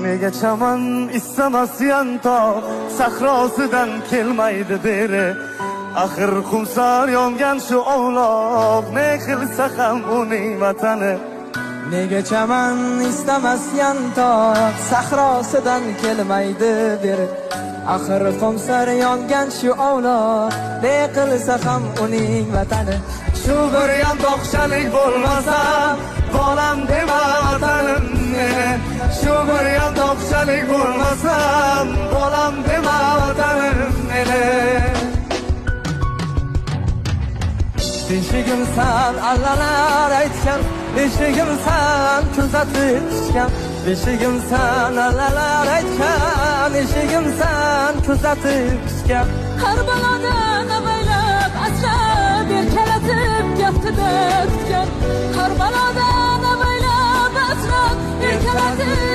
Nega chaman istamasyan tog' sahrosidan kelmaydi beri. Axir qumsar yongan shu ovloq, ne qilsa ham uning vatani. Nega chaman istamasyan tog' sahrosidan kelmaydi beri. Axir qumsar yongan shu ovloq, ne qilsa ham uning vatani. Shu bir yantoqchalik bo'lmasa, bolam dema vatanim meni. Shu bir yantoqchalik bo'lmasa, bolam dema vatanim meni. Beshigimsan allalar aytgan, beshigimsan kuzatib tushgan. Beshigimsan allalar aytgan, beshigimsan kuzatib tushgan. Har balodan avaylab asrab erkalatib gaptida tutgan. Har balodan avaylab asrab erkalatib